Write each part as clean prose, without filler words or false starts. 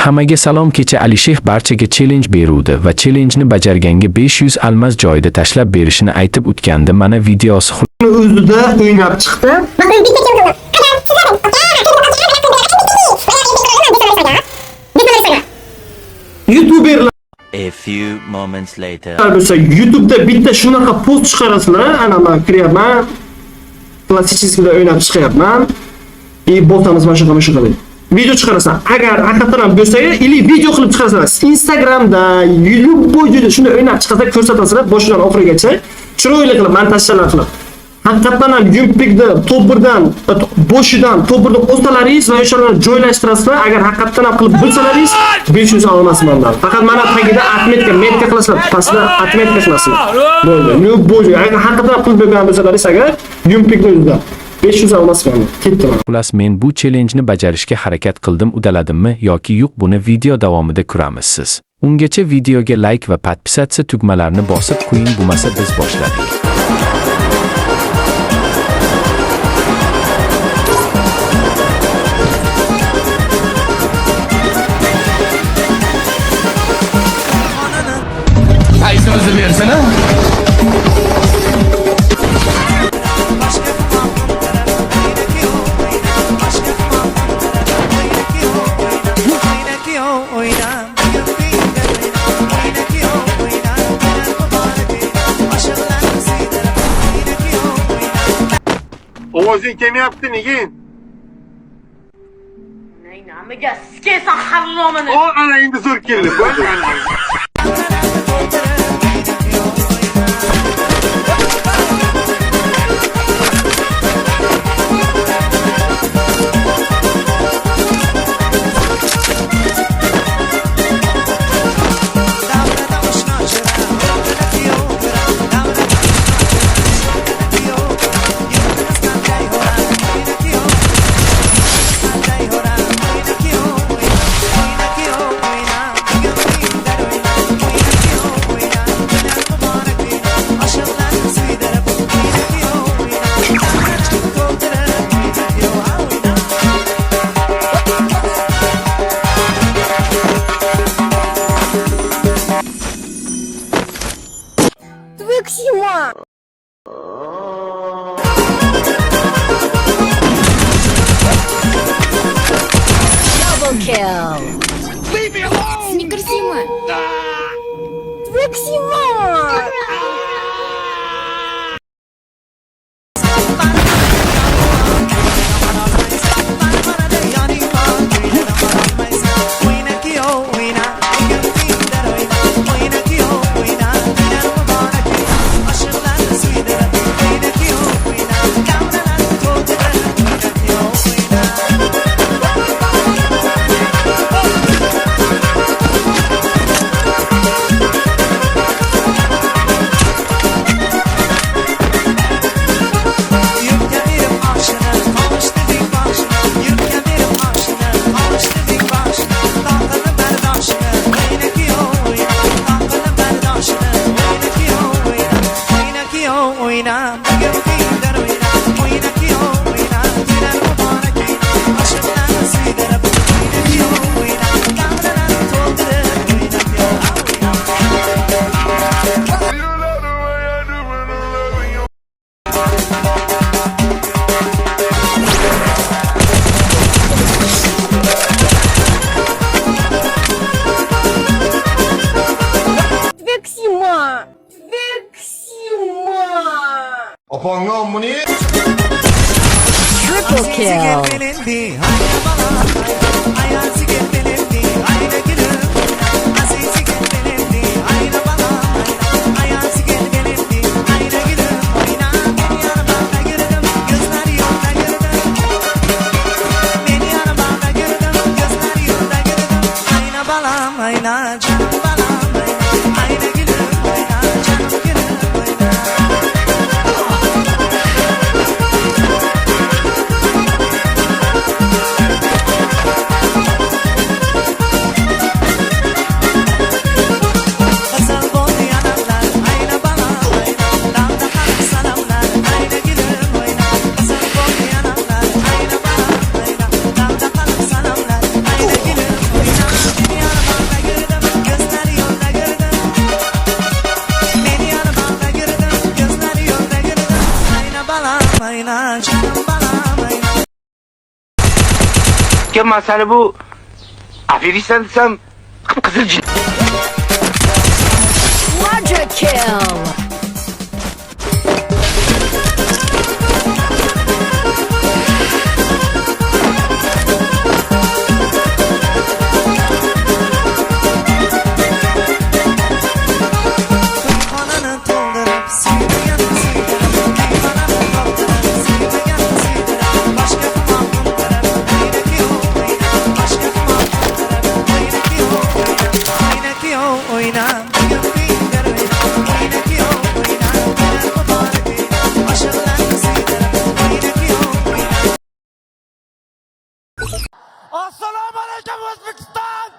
Hammaga salom. Kecha Alisher barchaga challenge beruvdi va challenge'ni bajarganga 500 almas joyida tashlab berishini aytib o'tgandi. Mana videosi. O'zida o'ynab chiqdi. YouTuberlar A few moments later. bo'lsa YouTube'da bitta shunaqa post chiqarasizlar, ana men kiryapman. Klassическийda o'ynab chiqyapman. Bo'ltamiz mana shunaqa deb. Video chiqarasan. Agar haqiqatan ham bo'lsa, ili video qilib chiqarasan. Instagramda, любой joyda shuni o'ynab chiqarsa ko'rsatasizlar boshidan oxirigacha. Chiroyli qilib montajlar qilib. Haqiqatan ham Yumpikda top-1dan, boshidan top-1dan o'stalaringiz va o'shalarni joylashtirasizlar. Agar haqiqatan ham qilib bo'lsalaringiz 500 olmasin mendan. Faqat mana tagida metka qilasizlar, pastda atmetka qilasizlar. Bo'ldi. Любой joy. Agar haqiqatan qilib bo'lgan bo'lsalaringiz agar Yumpikda o'zida 500 olmasin mendan. Ketdim. Xullas, men bu challenge'ni bajarishga harakat qildim, uddaladimmi yoki yo'q, buni video davomida ko'ramiz siz. Ungacha videoga like va podpisatsiya tugmalarini bosib qo'ying, bo'lmasa biz boshladik. Aysimizni bersana. Ovozing kelmayapti, nega? Namiga sikaysan harlomini. O, ana endi zo'r keldi. Bo'ldi. Твиксима! Double kill! Leave me alone. Сникерсима! Твиксима! Opanga muni. Triple kill! Hocam masala bu aferiysen desem kızıl cin. Quadra kill. Assalamu alaikum Uzbekistan.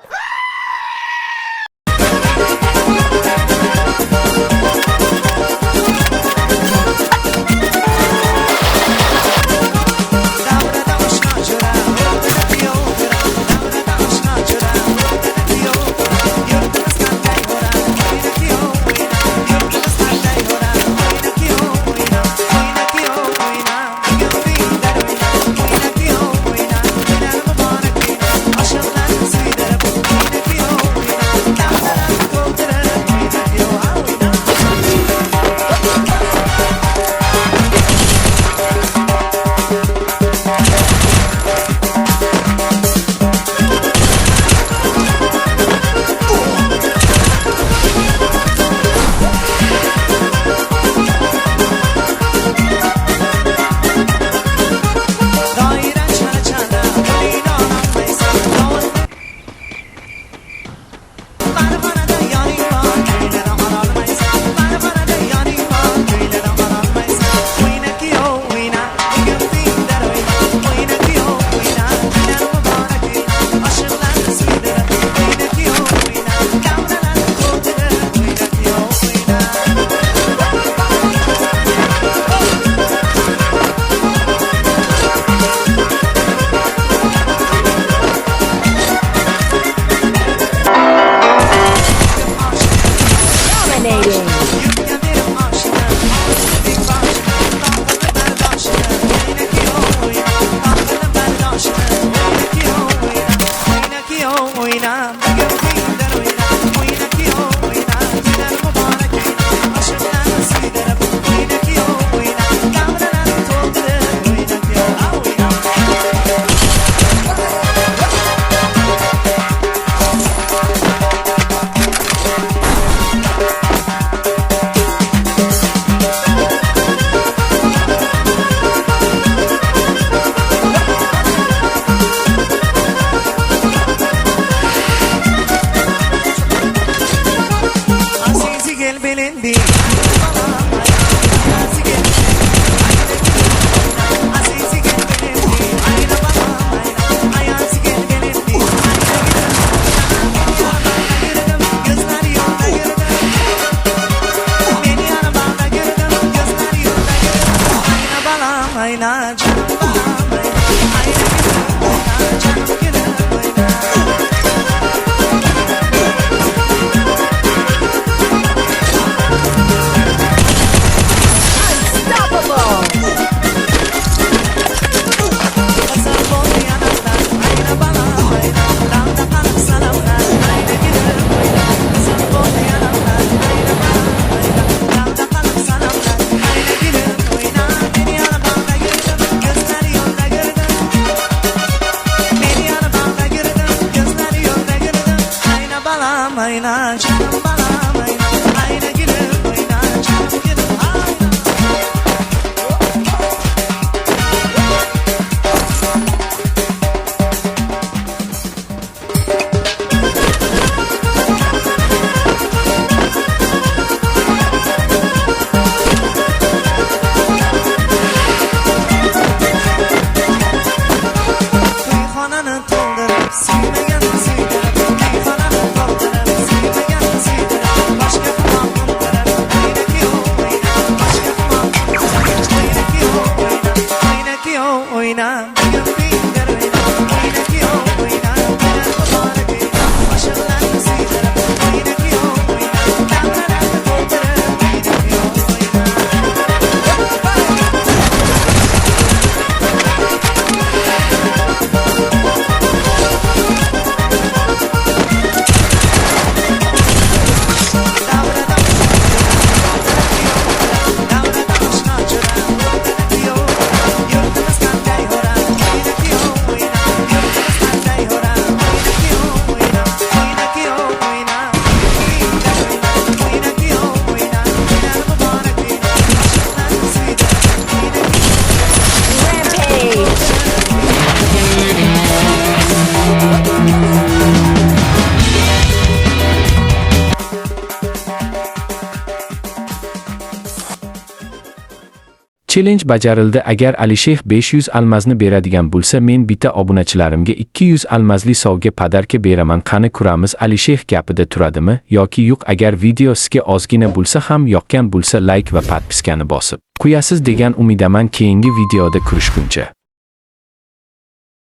Sevmegen sevdirib, meyxonani to'ldirib, sevmagan sevdirib Challenge bajarildi. Agar Alisher 500 almazni beradigan bo'lsa, men bitta obunachilarimga 200 almazli sovg'a podarka beraman. Qani ko'ramiz, Alisher gapida turadimi yoki yo'q. Agar video sizga ozgina bo'lsa ham yoqqan bo'lsa, like va podpiskani bosib qo'yasiz degan umidaman. Keyingi videoda ko'rishguncha